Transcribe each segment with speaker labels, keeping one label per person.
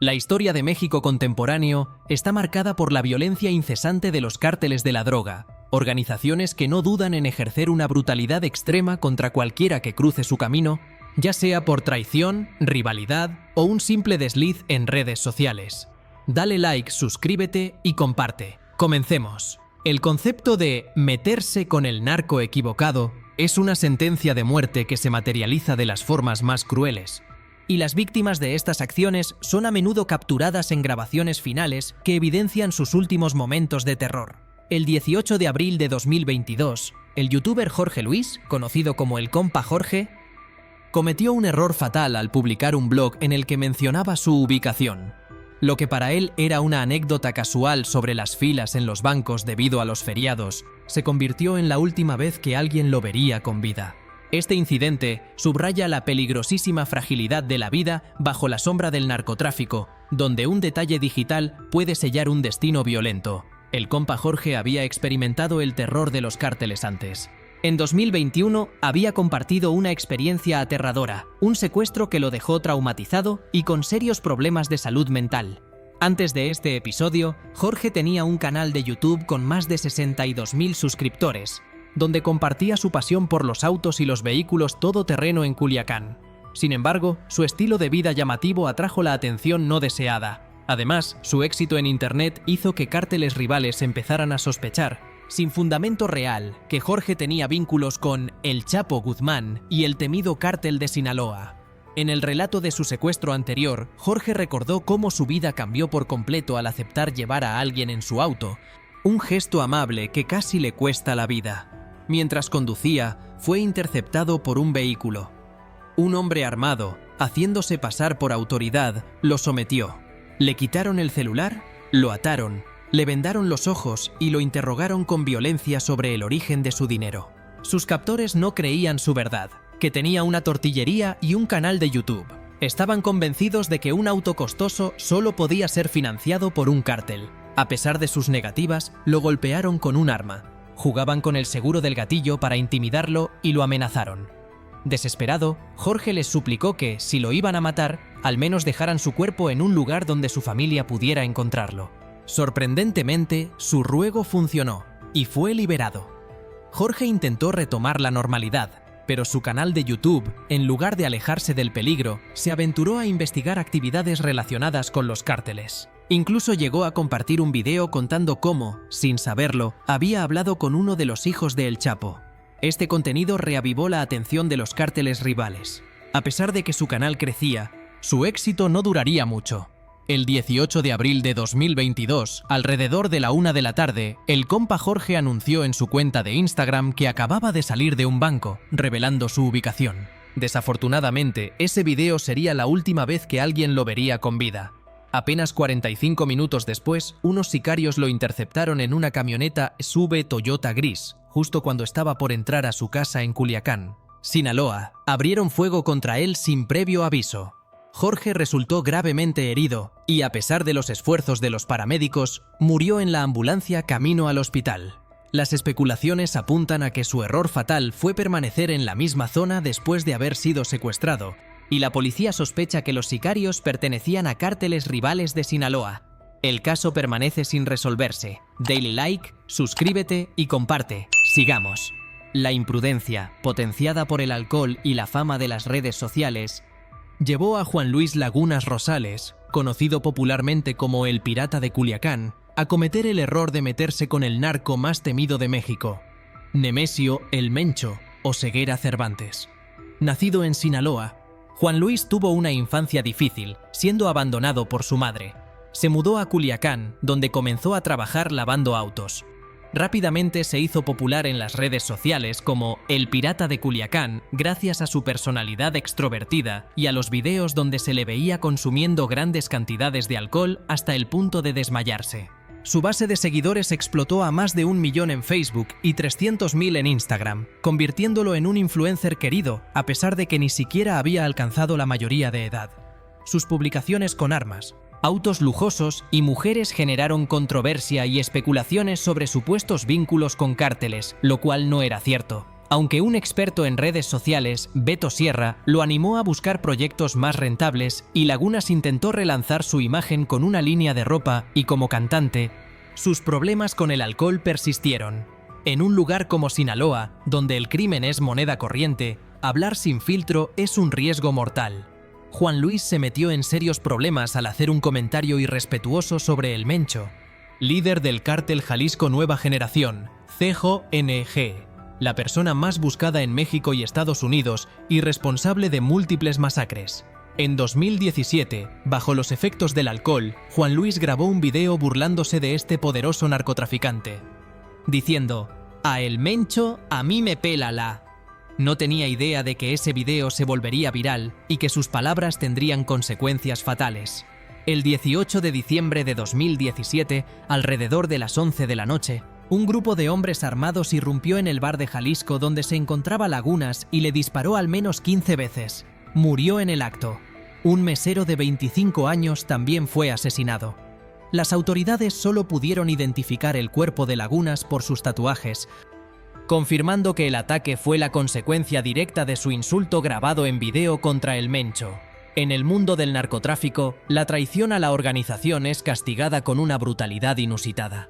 Speaker 1: La historia de México contemporáneo está marcada por la violencia incesante de los cárteles de la droga, organizaciones que no dudan en ejercer una brutalidad extrema contra cualquiera que cruce su camino, ya sea por traición, rivalidad o un simple desliz en redes sociales. Dale like, suscríbete y comparte. Comencemos. El concepto de meterse con el narco equivocado es una sentencia de muerte que se materializa de las formas más crueles. Y las víctimas de estas acciones son a menudo capturadas en grabaciones finales que evidencian sus últimos momentos de terror. El 18 de abril de 2022, el youtuber Jorge Luis, conocido como el compa Jorge, cometió un error fatal al publicar un blog en el que mencionaba su ubicación. Lo que para él era una anécdota casual sobre las filas en los bancos debido a los feriados, se convirtió en la última vez que alguien lo vería con vida. Este incidente subraya la peligrosísima fragilidad de la vida bajo la sombra del narcotráfico, donde un detalle digital puede sellar un destino violento. El compa Jorge había experimentado el terror de los cárteles antes. En 2021 había compartido una experiencia aterradora, un secuestro que lo dejó traumatizado y con serios problemas de salud mental. Antes de este episodio, Jorge tenía un canal de YouTube con más de 62.000 suscriptores, donde compartía su pasión por los autos y los vehículos todoterreno en Culiacán. Sin embargo, su estilo de vida llamativo atrajo la atención no deseada. Además, su éxito en Internet hizo que cárteles rivales empezaran a sospechar, sin fundamento real, que Jorge tenía vínculos con El Chapo Guzmán y el temido cártel de Sinaloa. En el relato de su secuestro anterior, Jorge recordó cómo su vida cambió por completo al aceptar llevar a alguien en su auto, un gesto amable que casi le cuesta la vida. Mientras conducía, fue interceptado por un vehículo. Un hombre armado, haciéndose pasar por autoridad, lo sometió. Le quitaron el celular, lo ataron, le vendaron los ojos y lo interrogaron con violencia sobre el origen de su dinero. Sus captores no creían su verdad, que tenía una tortillería y un canal de YouTube. Estaban convencidos de que un auto costoso solo podía ser financiado por un cártel. A pesar de sus negativas, lo golpearon con un arma. Jugaban con el seguro del gatillo para intimidarlo y lo amenazaron. Desesperado, Jorge les suplicó que, si lo iban a matar, al menos dejaran su cuerpo en un lugar donde su familia pudiera encontrarlo. Sorprendentemente, su ruego funcionó y fue liberado. Jorge intentó retomar la normalidad, pero su canal de YouTube, en lugar de alejarse del peligro, se aventuró a investigar actividades relacionadas con los cárteles. Incluso llegó a compartir un video contando cómo, sin saberlo, había hablado con uno de los hijos de El Chapo. Este contenido reavivó la atención de los cárteles rivales. A pesar de que su canal crecía, su éxito no duraría mucho. El 18 de abril de 2022, alrededor de la 1 de la tarde, el compa Jorge anunció en su cuenta de Instagram que acababa de salir de un banco, revelando su ubicación. Desafortunadamente, ese video sería la última vez que alguien lo vería con vida. Apenas 45 minutos después, unos sicarios lo interceptaron en una camioneta SUV Toyota gris, justo cuando estaba por entrar a su casa en Culiacán, Sinaloa. Abrieron fuego contra él sin previo aviso. Jorge resultó gravemente herido y, a pesar de los esfuerzos de los paramédicos, murió en la ambulancia camino al hospital. Las especulaciones apuntan a que su error fatal fue permanecer en la misma zona después de haber sido secuestrado, y la policía sospecha que los sicarios pertenecían a cárteles rivales de Sinaloa. El caso permanece sin resolverse. Dale like, suscríbete y comparte. Sigamos. La imprudencia, potenciada por el alcohol y la fama de las redes sociales, llevó a Juan Luis Lagunas Rosales, conocido popularmente como el Pirata de Culiacán, a cometer el error de meterse con el narco más temido de México, Nemesio el Mencho o Ceguera Cervantes. Nacido en Sinaloa, Juan Luis tuvo una infancia difícil, siendo abandonado por su madre. Se mudó a Culiacán, donde comenzó a trabajar lavando autos. Rápidamente se hizo popular en las redes sociales como el Pirata de Culiacán gracias a su personalidad extrovertida y a los videos donde se le veía consumiendo grandes cantidades de alcohol hasta el punto de desmayarse. Su base de seguidores explotó a más de 1 millón en Facebook y 300.000 en Instagram, convirtiéndolo en un influencer querido, a pesar de que ni siquiera había alcanzado la mayoría de edad. Sus publicaciones con armas, autos lujosos y mujeres generaron controversia y especulaciones sobre supuestos vínculos con cárteles, lo cual no era cierto. Aunque un experto en redes sociales, Beto Sierra, lo animó a buscar proyectos más rentables y Lagunas intentó relanzar su imagen con una línea de ropa y como cantante, sus problemas con el alcohol persistieron. En un lugar como Sinaloa, donde el crimen es moneda corriente, hablar sin filtro es un riesgo mortal. Juan Luis se metió en serios problemas al hacer un comentario irrespetuoso sobre el Mencho, líder del cártel Jalisco Nueva Generación, CJNG, la persona más buscada en México y Estados Unidos y responsable de múltiples masacres. En 2017, bajo los efectos del alcohol, Juan Luis grabó un video burlándose de este poderoso narcotraficante, diciendo: "A el Mencho, a mí me pela la". No tenía idea de que ese video se volvería viral y que sus palabras tendrían consecuencias fatales. El 18 de diciembre de 2017, alrededor de las 11 de la noche, un grupo de hombres armados irrumpió en el bar de Jalisco donde se encontraba Lagunas y le disparó al menos 15 veces. Murió en el acto. Un mesero de 25 años también fue asesinado. Las autoridades solo pudieron identificar el cuerpo de Lagunas por sus tatuajes, confirmando que el ataque fue la consecuencia directa de su insulto grabado en video contra el Mencho. En el mundo del narcotráfico, la traición a la organización es castigada con una brutalidad inusitada.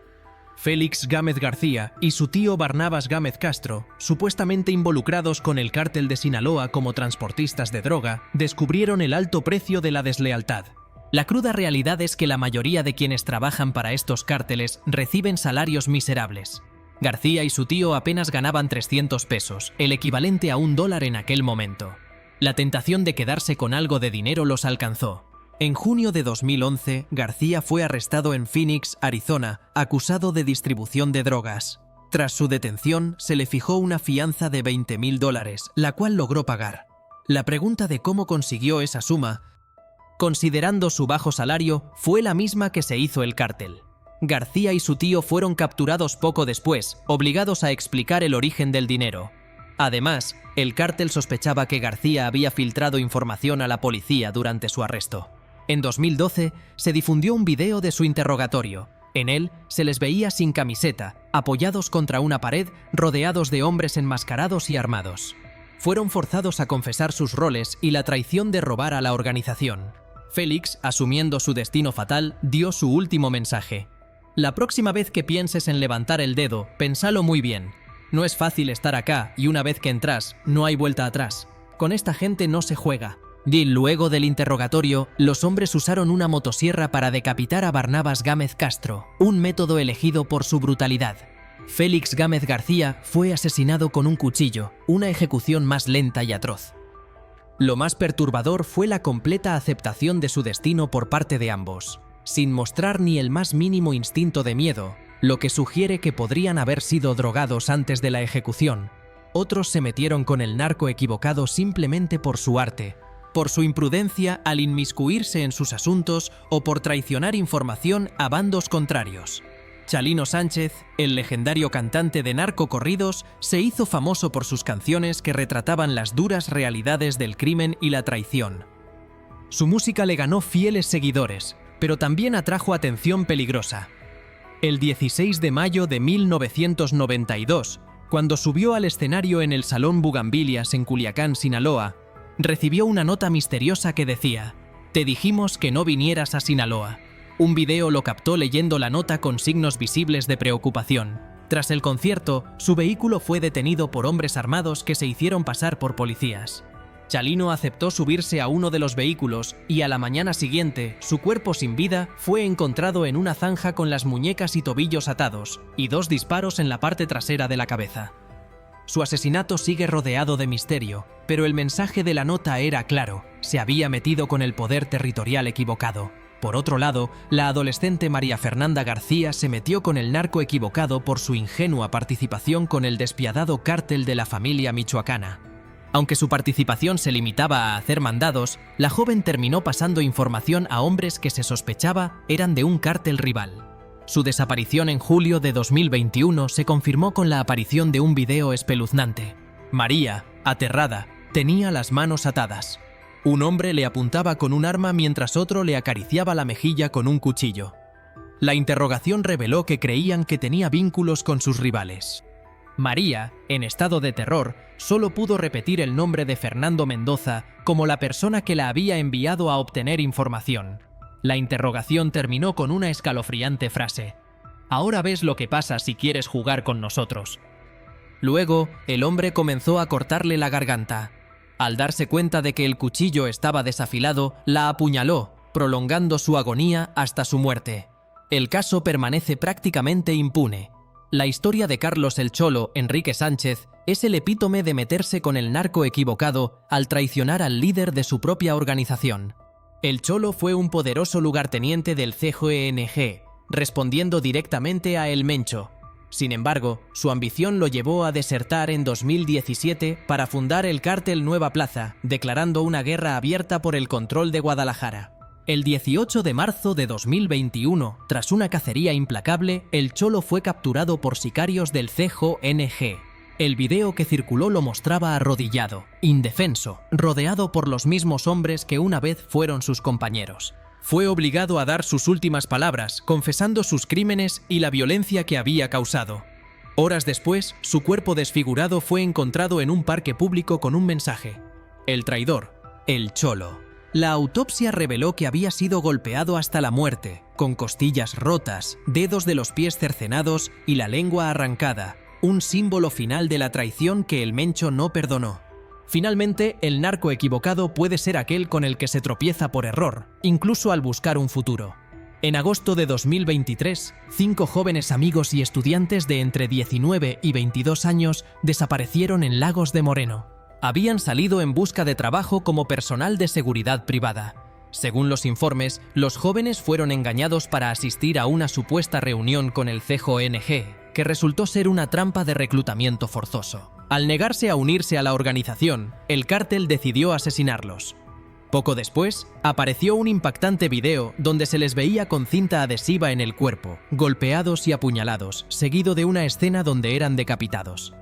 Speaker 1: Félix Gámez García y su tío Barnabas Gámez Castro, supuestamente involucrados con el cártel de Sinaloa como transportistas de droga, descubrieron el alto precio de la deslealtad. La cruda realidad es que la mayoría de quienes trabajan para estos cárteles reciben salarios miserables. García y su tío apenas ganaban 300 pesos, el equivalente a $1 en aquel momento. La tentación de quedarse con algo de dinero los alcanzó. En junio de 2011, García fue arrestado en Phoenix, Arizona, acusado de distribución de drogas. Tras su detención, se le fijó una fianza de $20,000, la cual logró pagar. La pregunta de cómo consiguió esa suma, considerando su bajo salario, fue la misma que se hizo el cártel. García y su tío fueron capturados poco después, obligados a explicar el origen del dinero. Además, el cártel sospechaba que García había filtrado información a la policía durante su arresto. En 2012, se difundió un video de su interrogatorio. En él, se les veía sin camiseta, apoyados contra una pared, rodeados de hombres enmascarados y armados. Fueron forzados a confesar sus roles y la traición de robar a la organización. Félix, asumiendo su destino fatal, dio su último mensaje. La próxima vez que pienses en levantar el dedo, pensalo muy bien. No es fácil estar acá y una vez que entras, no hay vuelta atrás. Con esta gente no se juega. Luego del interrogatorio, los hombres usaron una motosierra para decapitar a Barnabas Gámez Castro, un método elegido por su brutalidad. Félix Gámez García fue asesinado con un cuchillo, una ejecución más lenta y atroz. Lo más perturbador fue la completa aceptación de su destino por parte de ambos, sin mostrar ni el más mínimo instinto de miedo, lo que sugiere que podrían haber sido drogados antes de la ejecución. Otros se metieron con el narco equivocado simplemente por su arte, por su imprudencia al inmiscuirse en sus asuntos o por traicionar información a bandos contrarios. Chalino Sánchez, el legendario cantante de narcocorridos, se hizo famoso por sus canciones que retrataban las duras realidades del crimen y la traición. Su música le ganó fieles seguidores, pero también atrajo atención peligrosa. El 16 de mayo de 1992, cuando subió al escenario en el Salón Bugambilias en Culiacán, Sinaloa, recibió una nota misteriosa que decía: "Te dijimos que no vinieras a Sinaloa". Un video lo captó leyendo la nota con signos visibles de preocupación. Tras el concierto, su vehículo fue detenido por hombres armados que se hicieron pasar por policías. Chalino aceptó subirse a uno de los vehículos y a la mañana siguiente, su cuerpo sin vida fue encontrado en una zanja con las muñecas y tobillos atados y 2 disparos en la parte trasera de la cabeza. Su asesinato sigue rodeado de misterio, pero el mensaje de la nota era claro: se había metido con el poder territorial equivocado. Por otro lado, la adolescente María Fernanda García se metió con el narco equivocado por su ingenua participación con el despiadado cártel de la familia michoacana. Aunque su participación se limitaba a hacer mandados, la joven terminó pasando información a hombres que se sospechaba eran de un cártel rival. Su desaparición en julio de 2021 se confirmó con la aparición de un video espeluznante. María, aterrada, tenía las manos atadas. Un hombre le apuntaba con un arma mientras otro le acariciaba la mejilla con un cuchillo. La interrogación reveló que creían que tenía vínculos con sus rivales. María, en estado de terror, solo pudo repetir el nombre de Fernando Mendoza como la persona que la había enviado a obtener información. La interrogación terminó con una escalofriante frase: «Ahora ves lo que pasa si quieres jugar con nosotros». Luego, el hombre comenzó a cortarle la garganta. Al darse cuenta de que el cuchillo estaba desafilado, la apuñaló, prolongando su agonía hasta su muerte. El caso permanece prácticamente impune. La historia de Carlos el Cholo Enrique Sánchez es el epítome de meterse con el narco equivocado al traicionar al líder de su propia organización. El Cholo fue un poderoso lugarteniente del CGNG, respondiendo directamente a El Mencho. Sin embargo, su ambición lo llevó a desertar en 2017 para fundar el cártel Nueva Plaza, declarando una guerra abierta por el control de Guadalajara. El 18 de marzo de 2021, tras una cacería implacable, el Cholo fue capturado por sicarios del CGNG. El video que circuló lo mostraba arrodillado, indefenso, rodeado por los mismos hombres que una vez fueron sus compañeros. Fue obligado a dar sus últimas palabras, confesando sus crímenes y la violencia que había causado. Horas después, su cuerpo desfigurado fue encontrado en un parque público con un mensaje: «El traidor, el Cholo». La autopsia reveló que había sido golpeado hasta la muerte, con costillas rotas, dedos de los pies cercenados y la lengua arrancada, un símbolo final de la traición que el Mencho no perdonó. Finalmente, el narco equivocado puede ser aquel con el que se tropieza por error, incluso al buscar un futuro. En agosto de 2023, 5 jóvenes amigos y estudiantes de entre 19 y 22 años desaparecieron en Lagos de Moreno. Habían salido en busca de trabajo como personal de seguridad privada. Según los informes, los jóvenes fueron engañados para asistir a una supuesta reunión con el CGNG, que resultó ser una trampa de reclutamiento forzoso. Al negarse a unirse a la organización, el cártel decidió asesinarlos. Poco después, apareció un impactante video donde se les veía con cinta adhesiva en el cuerpo, golpeados y apuñalados, seguido de una escena donde eran decapitados.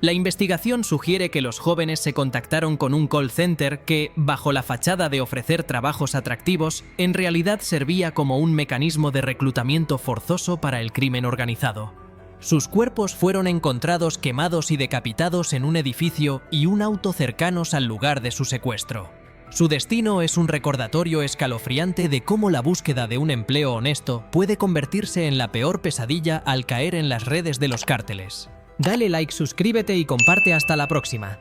Speaker 1: La investigación sugiere que los jóvenes se contactaron con un call center que, bajo la fachada de ofrecer trabajos atractivos, en realidad servía como un mecanismo de reclutamiento forzoso para el crimen organizado. Sus cuerpos fueron encontrados quemados y decapitados en un edificio y un auto cercanos al lugar de su secuestro. Su destino es un recordatorio escalofriante de cómo la búsqueda de un empleo honesto puede convertirse en la peor pesadilla al caer en las redes de los cárteles. Dale like, suscríbete y comparte. Hasta la próxima.